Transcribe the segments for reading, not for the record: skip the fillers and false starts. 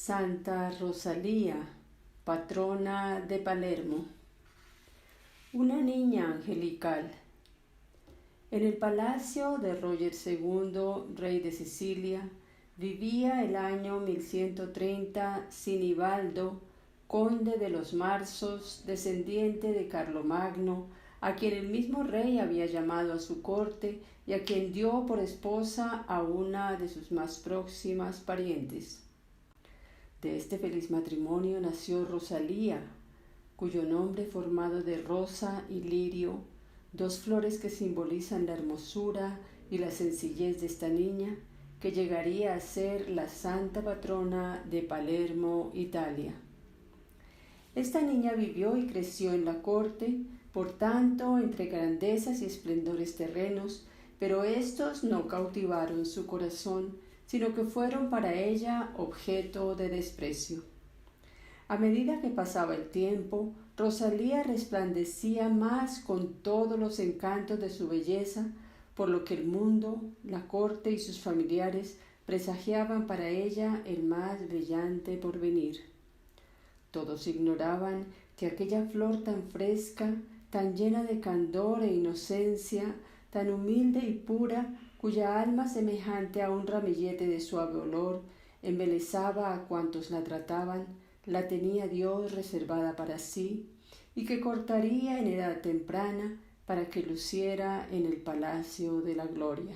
Santa Rosalía, patrona de Palermo. Una niña angelical. En el palacio de Roger II, rey de Sicilia, vivía el año 1130 Sinibaldo, conde de los Marsos, descendiente de Carlomagno, a quien el mismo rey había llamado a su corte y a quien dio por esposa a una de sus más próximas parientes. De este feliz matrimonio nació Rosalía, cuyo nombre formado de rosa y lirio, dos flores que simbolizan la hermosura y la sencillez de esta niña, que llegaría a ser la santa patrona de Palermo, Italia. Esta niña vivió y creció en la corte, por tanto, entre grandezas y esplendores terrenos, pero éstos no cautivaron su corazón, sino que fueron para ella objeto de desprecio. A medida que pasaba el tiempo, Rosalía resplandecía más con todos los encantos de su belleza, por lo que el mundo, la corte y sus familiares presagiaban para ella el más brillante porvenir. Todos ignoraban que aquella flor tan fresca, tan llena de candor e inocencia, tan humilde y pura, cuya alma semejante a un ramillete de suave olor embelesaba a cuantos la trataban, la tenía Dios reservada para sí, y que cortaría en edad temprana para que luciera en el palacio de la gloria.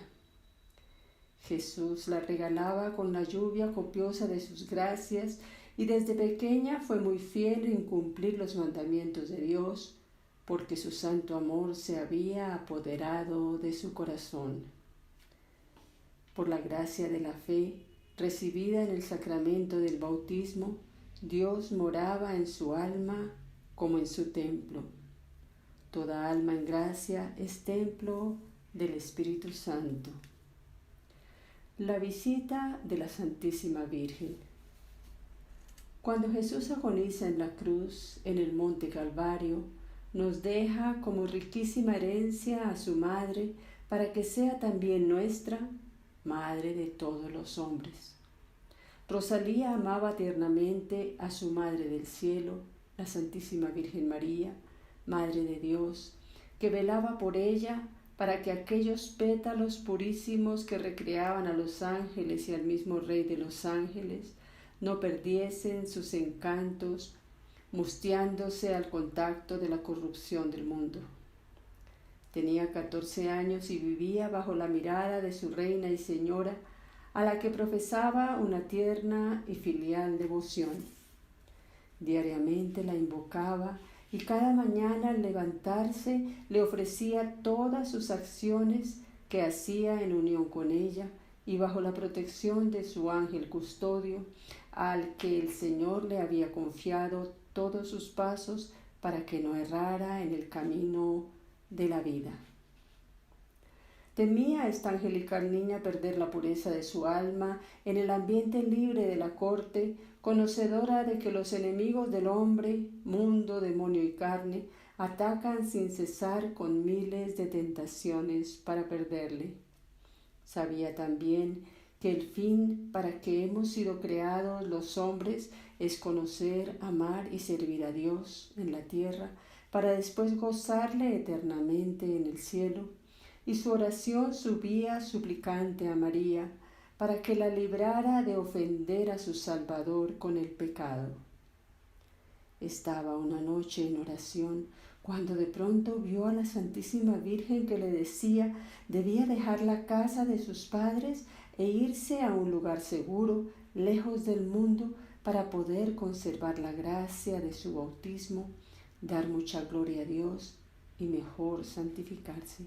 Jesús la regalaba con la lluvia copiosa de sus gracias, y desde pequeña fue muy fiel en cumplir los mandamientos de Dios, porque su santo amor se había apoderado de su corazón. Por la gracia de la fe, recibida en el sacramento del bautismo, Dios moraba en su alma como en su templo. Toda alma en gracia es templo del Espíritu Santo. La visita de la Santísima Virgen. Cuando Jesús agoniza en la cruz, en el monte Calvario, nos deja como riquísima herencia a su madre para que sea también nuestra madre de todos los hombres. Rosalía amaba tiernamente a su Madre del Cielo, la Santísima Virgen María, Madre de Dios, que velaba por ella para que aquellos pétalos purísimos que recreaban a los ángeles y al mismo Rey de los ángeles no perdiesen sus encantos, mustiándose al contacto de la corrupción del mundo. Tenía 14 años y vivía bajo la mirada de su reina y señora, a la que profesaba una tierna y filial devoción. Diariamente la invocaba y cada mañana al levantarse le ofrecía todas sus acciones que hacía en unión con ella y bajo la protección de su ángel custodio, al que el Señor le había confiado todos sus pasos para que no errara en el camino de la vida. Temía esta angelical niña perder la pureza de su alma en el ambiente libre de la corte, conocedora de que los enemigos del hombre, mundo, demonio y carne, atacan sin cesar con miles de tentaciones para perderle. Sabía también que el fin para que hemos sido creados los hombres es conocer, amar y servir a Dios en la tierra, para después gozarle eternamente en el cielo, y su oración subía suplicante a María, para que la librara de ofender a su Salvador con el pecado. Estaba una noche en oración, cuando de pronto vio a la Santísima Virgen que le decía debía dejar la casa de sus padres e irse a un lugar seguro, lejos del mundo, para poder conservar la gracia de su bautismo, dar mucha gloria a Dios y mejor santificarse.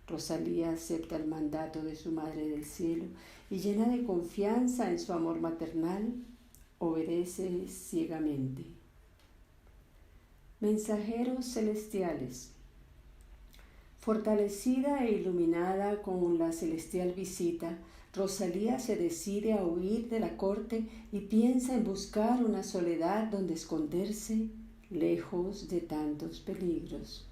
Rosalía acepta el mandato de su Madre del Cielo y, llena de confianza en su amor maternal, obedece ciegamente. Mensajeros celestiales. Fortalecida e iluminada con la celestial visita, Rosalía se decide a huir de la corte y piensa en buscar una soledad donde esconderse, lejos de tantos peligros.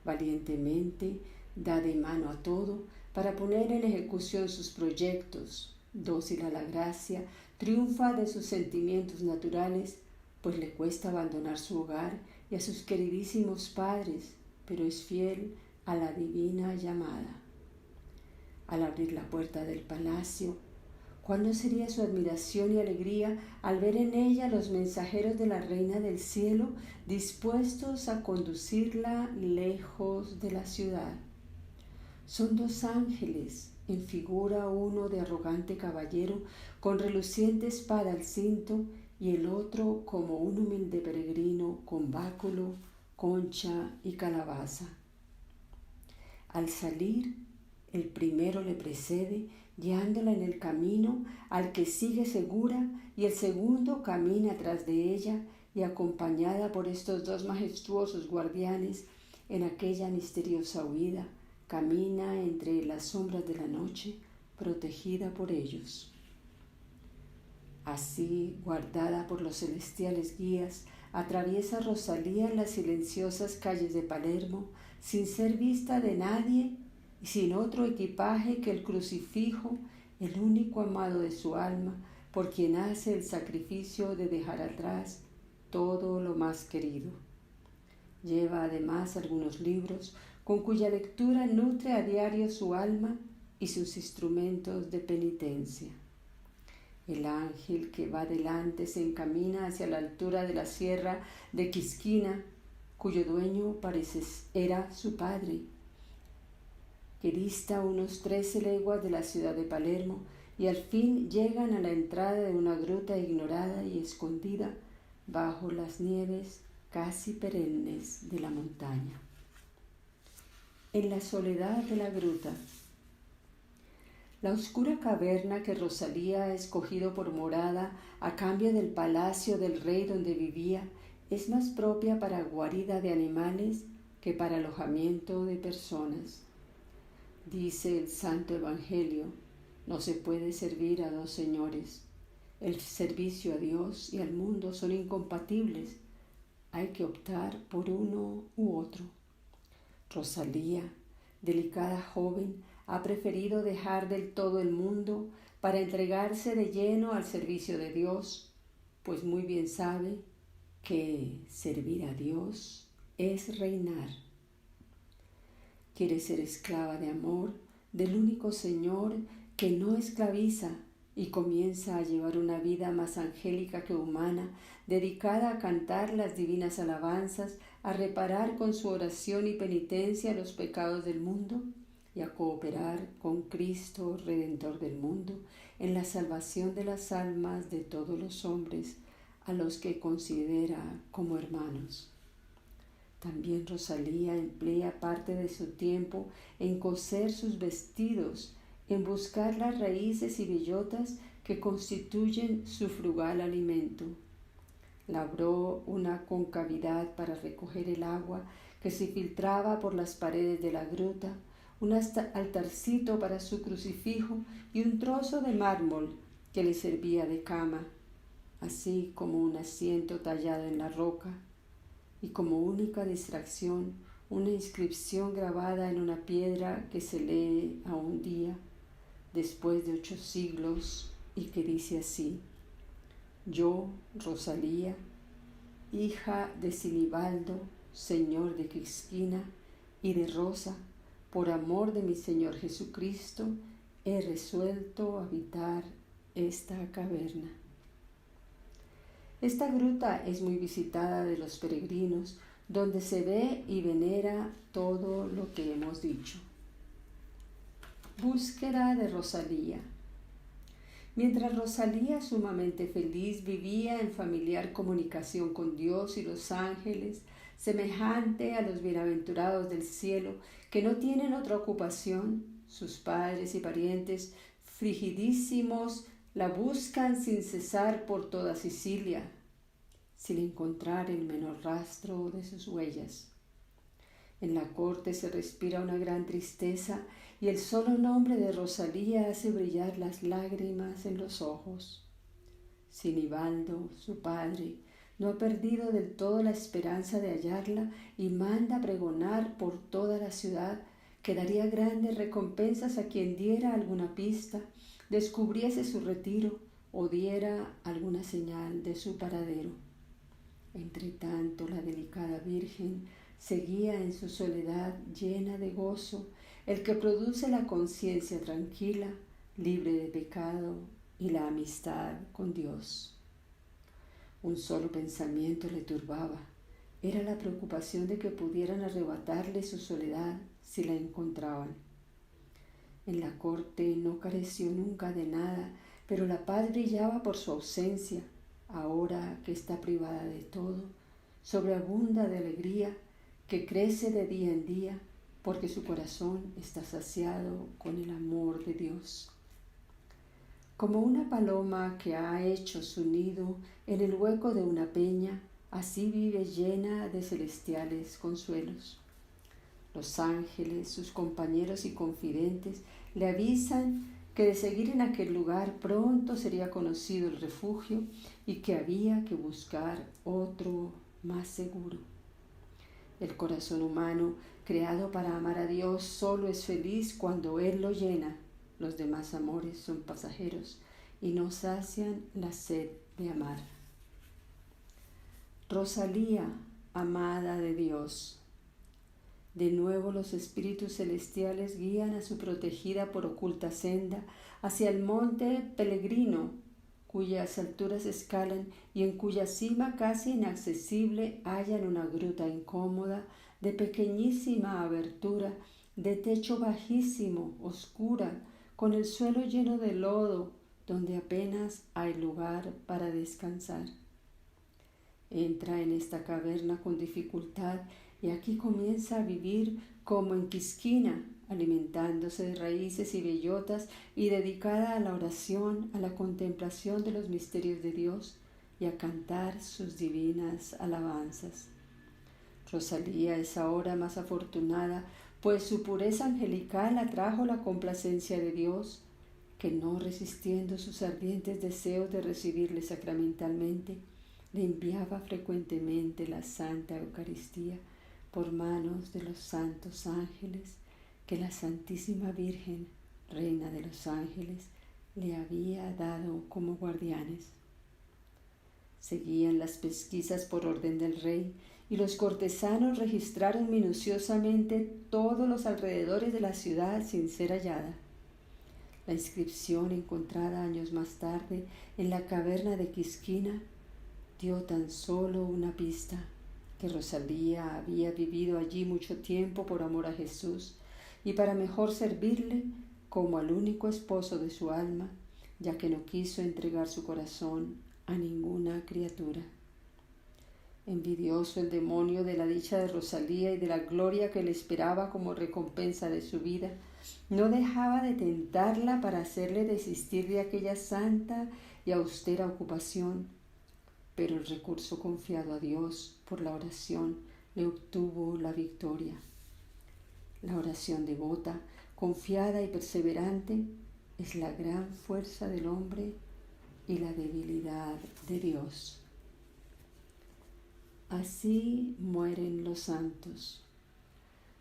Valientemente da de mano a todo para poner en ejecución sus proyectos. Dócil a la gracia, triunfa de sus sentimientos naturales, pues le cuesta abandonar su hogar y a sus queridísimos padres, pero es fiel a la divina llamada. Al abrir la puerta del palacio, ¿cuál no sería su admiración y alegría al ver en ella los mensajeros de la Reina del Cielo dispuestos a conducirla lejos de la ciudad? Son 2 ángeles, en figura uno de arrogante caballero con reluciente espada al cinto y el otro como un humilde peregrino con báculo, concha y calabaza. Al salir, el primero le precede, guiándola en el camino al que sigue segura, y el segundo camina tras de ella y acompañada por estos 2 majestuosos guardianes en aquella misteriosa huida, camina entre las sombras de la noche, protegida por ellos. Así, guardada por los celestiales guías, atraviesa Rosalía las silenciosas calles de Palermo, sin ser vista de nadie y sin otro equipaje que el crucifijo, el único amado de su alma, por quien hace el sacrificio de dejar atrás todo lo más querido. Lleva además algunos libros con cuya lectura nutre a diario su alma y sus instrumentos de penitencia. El ángel que va delante se encamina hacia la altura de la sierra de Quisquina, cuyo dueño era su padre, que dista unos 13 leguas de la ciudad de Palermo, y al fin llegan a la entrada de una gruta ignorada y escondida bajo las nieves casi perennes de la montaña. En la soledad de la gruta, la oscura caverna que Rosalía ha escogido por morada a cambio del palacio del rey donde vivía es más propia para guarida de animales que para alojamiento de personas. Dice el Santo Evangelio: no se puede servir a 2 señores. El servicio a Dios y al mundo son incompatibles. Hay que optar por uno u otro. Rosalía, delicada joven, ha preferido dejar del todo el mundo para entregarse de lleno al servicio de Dios, pues muy bien sabe que servir a Dios es reinar. Quiere ser esclava de amor del único Señor que no esclaviza, y comienza a llevar una vida más angélica que humana, dedicada a cantar las divinas alabanzas, a reparar con su oración y penitencia los pecados del mundo y a cooperar con Cristo, Redentor del mundo, en la salvación de las almas de todos los hombres a los que considera como hermanos. También Rosalía emplea parte de su tiempo en coser sus vestidos, en buscar las raíces y bellotas que constituyen su frugal alimento. Labró una concavidad para recoger el agua que se filtraba por las paredes de la gruta, un altarcito para su crucifijo y un trozo de mármol que le servía de cama, así como un asiento tallado en la roca, y como única distracción una inscripción grabada en una piedra que se lee a un día, después de 8 siglos, y que dice así: yo, Rosalía, hija de Sinibaldo, señor de Quisquina, y de Rosa, por amor de mi Señor Jesucristo, he resuelto habitar esta caverna. Esta gruta es muy visitada de los peregrinos, donde se ve y venera todo lo que hemos dicho. Búsqueda de Rosalía. Mientras Rosalía, sumamente feliz, vivía en familiar comunicación con Dios y los ángeles, semejante a los bienaventurados del cielo, que no tienen otra ocupación, sus padres y parientes frigidísimos la buscan sin cesar por toda Sicilia, sin encontrar el menor rastro de sus huellas. En la corte se respira una gran tristeza y el solo nombre de Rosalía hace brillar las lágrimas en los ojos. Sinibaldo, su padre, no ha perdido del todo la esperanza de hallarla y manda pregonar por toda la ciudad que daría grandes recompensas a quien diera alguna pista, descubriese su retiro o diera alguna señal de su paradero. Entretanto, la delicada Virgen seguía en su soledad llena de gozo, el que produce la conciencia tranquila, libre de pecado y la amistad con Dios. Un solo pensamiento le turbaba, era la preocupación de que pudieran arrebatarle su soledad si la encontraban. En la corte no careció nunca de nada, pero la paz brillaba por su ausencia. Ahora que está privada de todo, sobreabunda de alegría que crece de día en día, porque su corazón está saciado con el amor de Dios. Como una paloma que ha hecho su nido en el hueco de una peña, así vive llena de celestiales consuelos. Los ángeles, sus compañeros y confidentes, le avisan que de seguir en aquel lugar pronto sería conocido el refugio y que había que buscar otro más seguro. El corazón humano, creado para amar a Dios, solo es feliz cuando Él lo llena. Los demás amores son pasajeros y no sacian la sed de amar. Rosalía, amada de Dios. De nuevo los espíritus celestiales guían a su protegida por oculta senda hacia el monte Pelegrino, cuyas alturas escalan y en cuya cima casi inaccesible hallan una gruta incómoda de pequeñísima abertura, de techo bajísimo, oscura, con el suelo lleno de lodo, donde apenas hay lugar para descansar. Entra en esta caverna con dificultad y aquí comienza a vivir como en Quisquina, alimentándose de raíces y bellotas y dedicada a la oración, a la contemplación de los misterios de Dios y a cantar sus divinas alabanzas. Rosalía es ahora más afortunada, pues su pureza angelical atrajo la complacencia de Dios, que no resistiendo sus ardientes deseos de recibirle sacramentalmente, le enviaba frecuentemente la Santa Eucaristía por manos de los santos ángeles que la Santísima Virgen, Reina de los Ángeles, le había dado como guardianes. Seguían las pesquisas por orden del rey y los cortesanos registraron minuciosamente todos los alrededores de la ciudad sin ser hallada. La inscripción encontrada años más tarde en la caverna de Quisquina dio tan solo una pista, que Rosalía había vivido allí mucho tiempo por amor a Jesús y para mejor servirle como al único esposo de su alma, ya que no quiso entregar su corazón a ninguna criatura. Envidioso el demonio de la dicha de Rosalía y de la gloria que le esperaba como recompensa de su vida, no dejaba de tentarla para hacerle desistir de aquella santa y austera ocupación, pero el recurso confiado a Dios por la oración le obtuvo la victoria. La oración devota, confiada y perseverante es la gran fuerza del hombre y la debilidad de Dios. Así mueren los santos.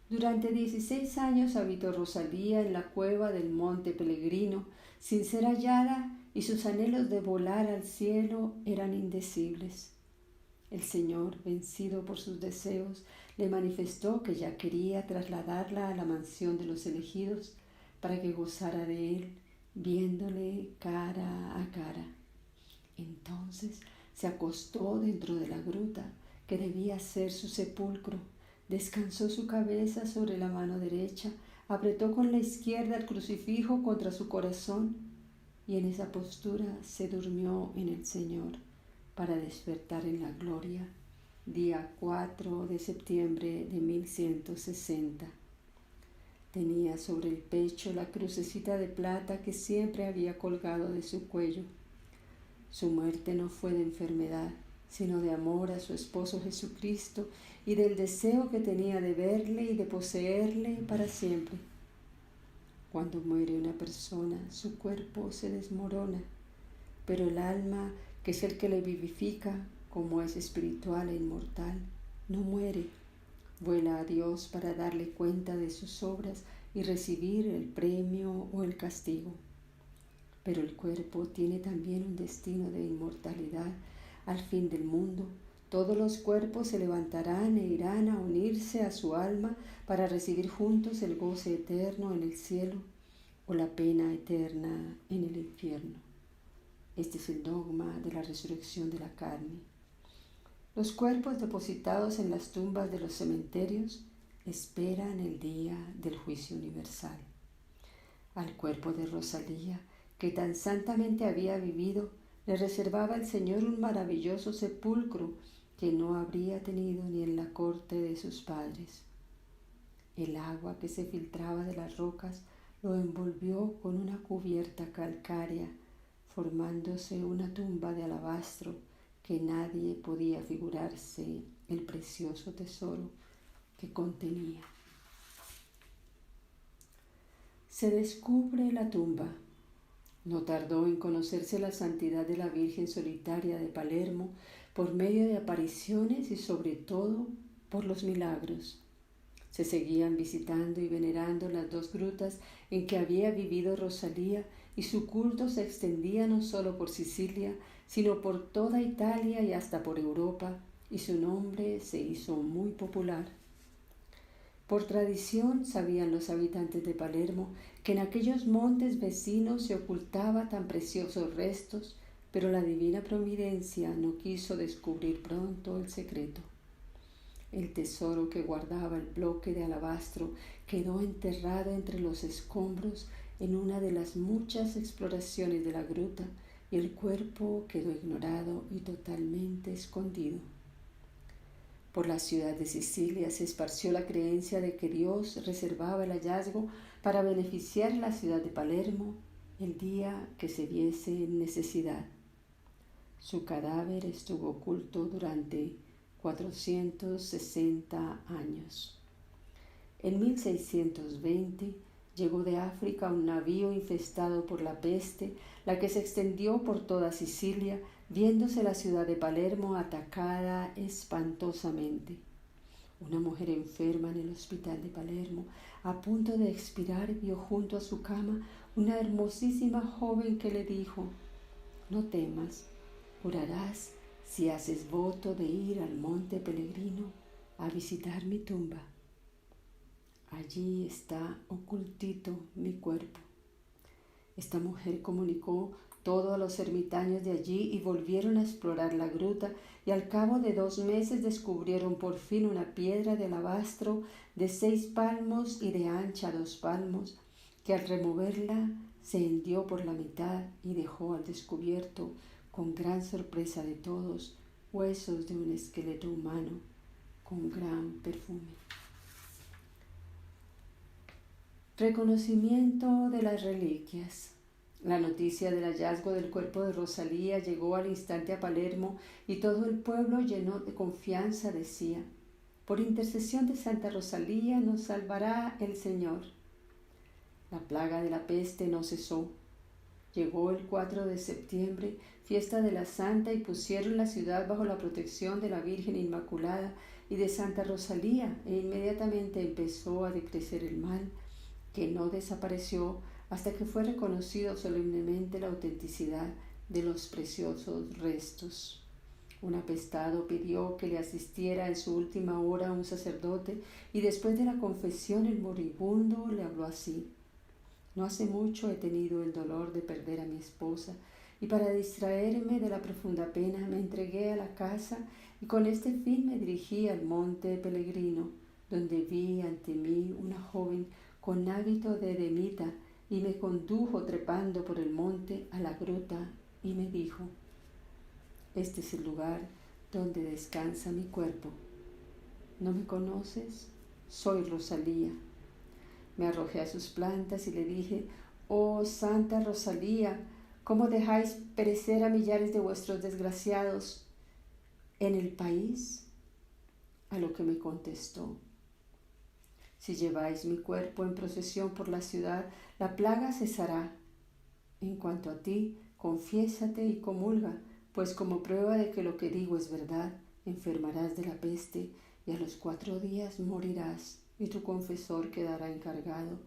Durante 16 años habitó Rosalía en la cueva del monte Pelegrino, sin ser hallada, y sus anhelos de volar al cielo eran indecibles. El Señor, vencido por sus deseos, le manifestó que ya quería trasladarla a la mansión de los elegidos para que gozara de él, viéndole cara a cara. Entonces se acostó dentro de la gruta, que debía ser su sepulcro, descansó su cabeza sobre la mano derecha, apretó con la izquierda el crucifijo contra su corazón y en esa postura se durmió en el Señor para despertar en la gloria, día 4 de septiembre de 1160. Tenía sobre el pecho la crucecita de plata que siempre había colgado de su cuello. Su muerte no fue de enfermedad, sino de amor a su esposo Jesucristo y del deseo que tenía de verle y de poseerle para siempre. Cuando muere una persona, su cuerpo se desmorona, pero el alma, que es el que le vivifica, como es espiritual e inmortal, no muere. Vuela a Dios para darle cuenta de sus obras y recibir el premio o el castigo. pero el cuerpo tiene también un destino de inmortalidad al fin del mundo. Todos los cuerpos se levantarán e irán a unirse a su alma para recibir juntos el goce eterno en el cielo o la pena eterna en el infierno. Este es el dogma de la resurrección de la carne. Los cuerpos depositados en las tumbas de los cementerios esperan el día del juicio universal. Al cuerpo de Rosalía, que tan santamente había vivido, le reservaba el Señor un maravilloso sepulcro que no habría tenido ni en la corte de sus padres. El agua que se filtraba de las rocas lo envolvió con una cubierta calcárea, formándose una tumba de alabastro que nadie podía figurarse el precioso tesoro que contenía. Se descubre la tumba. No tardó en conocerse la santidad de la Virgen Solitaria de Palermo por medio de apariciones y sobre todo por los milagros. Se seguían visitando y venerando las dos grutas en que había vivido Rosalía y su culto se extendía no solo por Sicilia, sino por toda Italia y hasta por Europa, y su nombre se hizo muy popular. Por tradición sabían los habitantes de Palermo que en aquellos montes vecinos se ocultaba tan preciosos restos, pero la divina providencia no quiso descubrir pronto el secreto. El tesoro que guardaba el bloque de alabastro quedó enterrado entre los escombros en una de las muchas exploraciones de la gruta y el cuerpo quedó ignorado y totalmente escondido. Por la ciudad de Sicilia se esparció la creencia de que Dios reservaba el hallazgo para beneficiar a la ciudad de Palermo el día que se viese en necesidad. Su cadáver estuvo oculto durante 460 años. En 1620 llegó de África un navío infestado por la peste, la que se extendió por toda Sicilia, viéndose la ciudad de Palermo atacada espantosamente. Una mujer enferma en el hospital de Palermo, a punto de expirar, vio junto a su cama una hermosísima joven que le dijo: «No temas, curarás si haces voto de ir al monte Pellegrino a visitar mi tumba. Allí está ocultito mi cuerpo». Esta mujer comunicó todo a los ermitaños de allí y volvieron a explorar la gruta, y al cabo de 2 meses descubrieron por fin una piedra de alabastro de 6 palmos y de ancha 2 palmos, que al removerla se hendió por la mitad y dejó al descubierto, con gran sorpresa de todos, huesos de un esqueleto humano con gran perfume. Reconocimiento de las reliquias. La noticia del hallazgo del cuerpo de Rosalía llegó al instante a Palermo y todo el pueblo, lleno de confianza, decía: «Por intercesión de Santa Rosalía nos salvará el Señor». La plaga de la peste no cesó. Llegó el 4 de septiembre, fiesta de la Santa, y pusieron la ciudad bajo la protección de la Virgen Inmaculada y de Santa Rosalía, e inmediatamente empezó a decrecer el mal, que no desapareció hasta que fue reconocido solemnemente la autenticidad de los preciosos restos. Un apestado pidió que le asistiera en su última hora un sacerdote, y después de la confesión el moribundo le habló así: «No hace mucho he tenido el dolor de perder a mi esposa, y para distraerme de la profunda pena me entregué a la casa y con este fin me dirigí al monte Pellegrino, donde vi ante mí una joven con hábito de eremita, y me condujo trepando por el monte a la gruta y me dijo: «Este es el lugar donde descansa mi cuerpo. ¿No me conoces? Soy Rosalía». Me arrojé a sus plantas y le dije: «Oh Santa Rosalía, ¿cómo dejáis perecer a millares de vuestros desgraciados en el país?». A lo que me contestó: «Si lleváis mi cuerpo en procesión por la ciudad, la plaga cesará. En cuanto a ti, confiésate y comulga, pues como prueba de que lo que digo es verdad, enfermarás de la peste y a los 4 días morirás, y tu confesor quedará encargado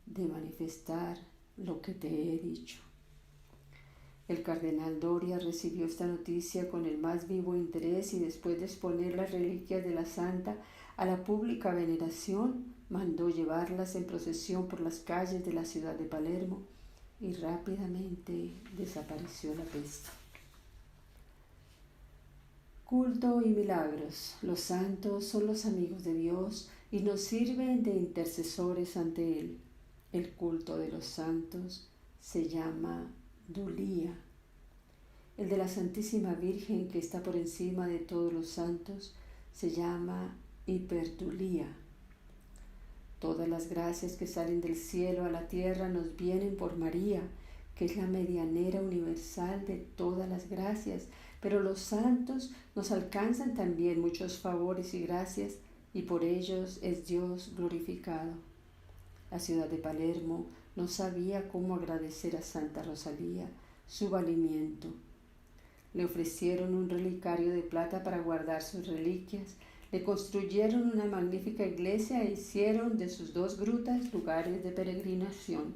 de manifestar lo que te he dicho». El cardenal Doria recibió esta noticia con el más vivo interés y después de exponer las reliquias de la santa a la pública veneración, mandó llevarlas en procesión por las calles de la ciudad de Palermo y rápidamente desapareció la peste. Culto y milagros. Los santos son los amigos de Dios y nos sirven de intercesores ante Él. El culto de los santos se llama Dulía. El de la Santísima Virgen, que está por encima de todos los santos, se llama Hiperdulía. Todas las gracias que salen del cielo a la tierra nos vienen por María, que es la medianera universal de todas las gracias, pero los santos nos alcanzan también muchos favores y gracias, y por ellos es Dios glorificado. La ciudad de Palermo no sabía cómo agradecer a Santa Rosalía su valimiento. Le ofrecieron un relicario de plata para guardar sus reliquias, le construyeron una magnífica iglesia e hicieron de sus 2 grutas lugares de peregrinación.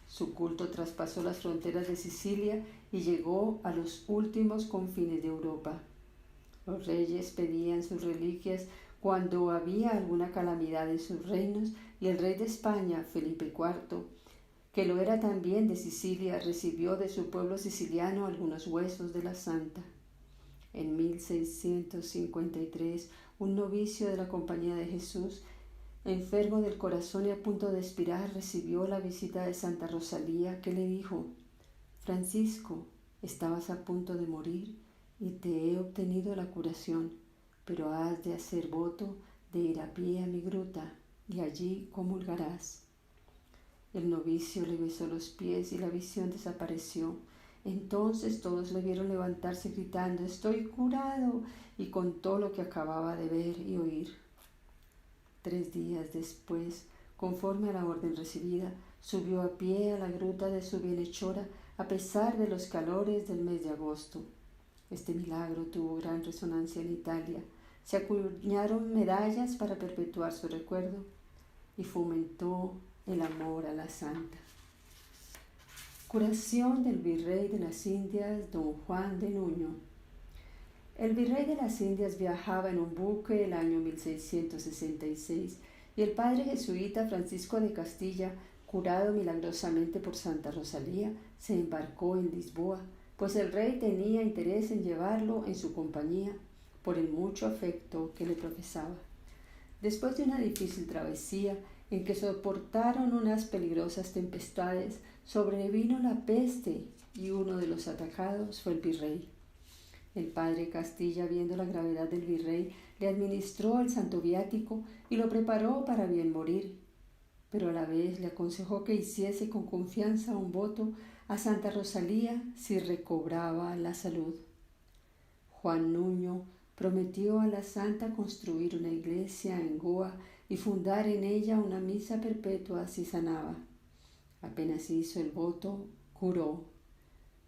Su culto traspasó las fronteras de Sicilia y llegó a los últimos confines de Europa. Los reyes pedían sus reliquias cuando había alguna calamidad en sus reinos, y el rey de España, Felipe IV, que lo era también de Sicilia, recibió de su pueblo siciliano algunos huesos de la santa. En 1653, un novicio de la Compañía de Jesús, enfermo del corazón y a punto de expirar, recibió la visita de Santa Rosalía, que le dijo: Francisco, estabas a punto de morir y te he obtenido la curación, pero has de hacer voto de ir a pie a mi gruta y allí comulgarás. El novicio le besó los pies y la visión desapareció. Entonces todos le vieron levantarse gritando: «¡Estoy curado!», y contó lo que acababa de ver y oír. 3 días después, conforme a la orden recibida, subió a pie a la gruta de su bienhechora a pesar de los calores del mes de agosto. Este milagro tuvo gran resonancia en Italia. Se acuñaron medallas para perpetuar su recuerdo y fomentó el amor a la santa. Curación del virrey de las Indias, don Juan de Nuño. El virrey de las Indias viajaba en un buque el año 1666 y el padre jesuita Francisco de Castilla, curado milagrosamente por Santa Rosalía, se embarcó en Lisboa, pues el rey tenía interés en llevarlo en su compañía por el mucho afecto que le profesaba. Después de una difícil travesía en que soportaron unas peligrosas tempestades, sobrevino la peste y uno de los atacados fue el virrey. El padre Castilla, viendo la gravedad del virrey, le administró el santo viático y lo preparó para bien morir, pero a la vez le aconsejó que hiciese con confianza un voto a Santa Rosalía si recobraba la salud. Juan Nuño prometió a la santa construir una iglesia en Goa y fundar en ella una misa perpetua si sanaba. Apenas hizo el voto, curó,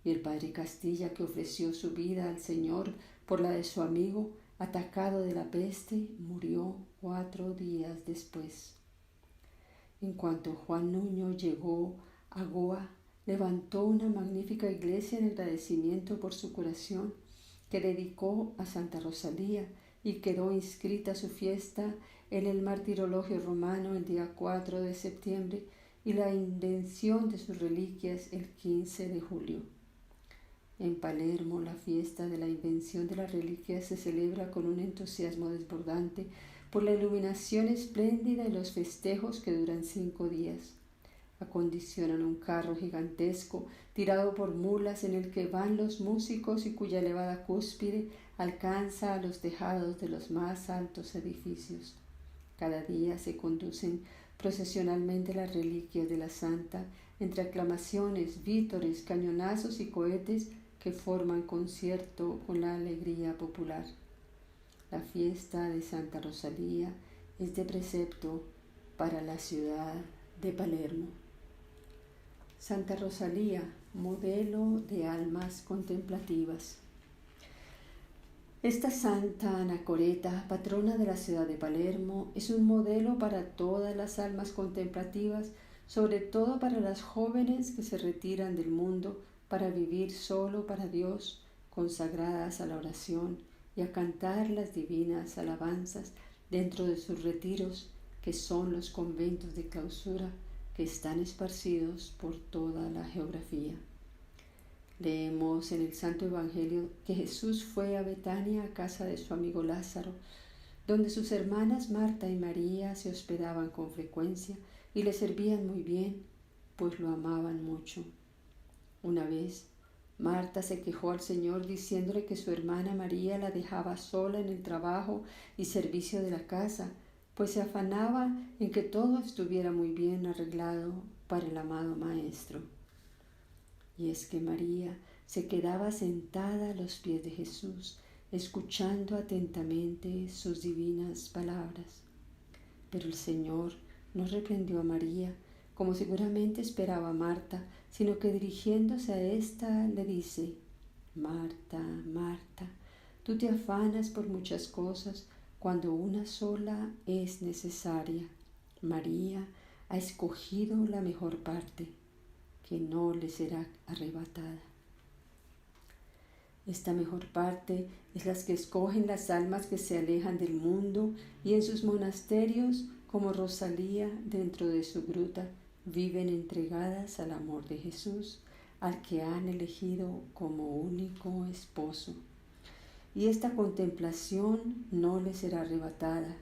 y el padre Castilla, que ofreció su vida al Señor por la de su amigo, atacado de la peste, murió 4 días después. En cuanto Juan Nuño llegó a Goa, levantó una magnífica iglesia en agradecimiento por su curación, que dedicó a Santa Rosalía y quedó inscrita su fiesta en el martirologio romano el día 4 de septiembre y la invención de sus reliquias el 15 de julio. En Palermo, la fiesta de la invención de las reliquias se celebra con un entusiasmo desbordante por la iluminación espléndida y los festejos que duran 5 días. Acondicionan un carro gigantesco tirado por mulas en el que van los músicos y cuya elevada cúspide alcanza a los tejados de los más altos edificios. Cada día se conducen procesionalmente las reliquias de la santa entre aclamaciones, vítores, cañonazos y cohetes que forman concierto con la alegría popular. La fiesta de Santa Rosalía es de precepto para la ciudad de Palermo. Santa Rosalía, modelo de almas contemplativas. Esta santa anacoreta, patrona de la ciudad de Palermo, es un modelo para todas las almas contemplativas, sobre todo para las jóvenes que se retiran del mundo para vivir solo para Dios, consagradas a la oración y a cantar las divinas alabanzas dentro de sus retiros, que son los conventos de clausura que están esparcidos por toda la geografía. Leemos en el Santo Evangelio que Jesús fue a Betania, a casa de su amigo Lázaro, donde sus hermanas Marta y María se hospedaban con frecuencia y le servían muy bien, pues lo amaban mucho. Una vez, Marta se quejó al Señor diciéndole que su hermana María la dejaba sola en el trabajo y servicio de la casa, pues se afanaba en que todo estuviera muy bien arreglado para el amado Maestro. Y es que María se quedaba sentada a los pies de Jesús, escuchando atentamente sus divinas palabras. Pero el Señor no reprendió a María, como seguramente esperaba Marta, sino que dirigiéndose a ésta le dice: Marta, Marta, tú te afanas por muchas cosas, cuando una sola es necesaria. María ha escogido la mejor parte, que no le será arrebatada. Esta mejor parte es la que escogen las almas que se alejan del mundo y en sus monasterios, como Rosalía dentro de su gruta, viven entregadas al amor de Jesús, al que han elegido como único esposo. Y esta contemplación no les será arrebatada,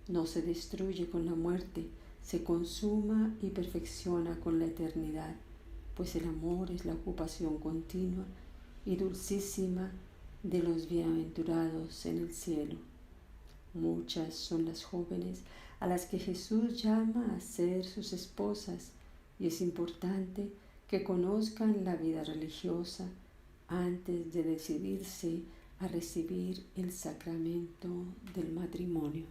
no se destruye con la muerte, se consuma y perfecciona con la eternidad, pues el amor es la ocupación continua y dulcísima de los bienaventurados en el cielo. Muchas son las jóvenes a las que Jesús llama a ser sus esposas, y es importante que conozcan la vida religiosa antes de decidirse a recibir el sacramento del matrimonio.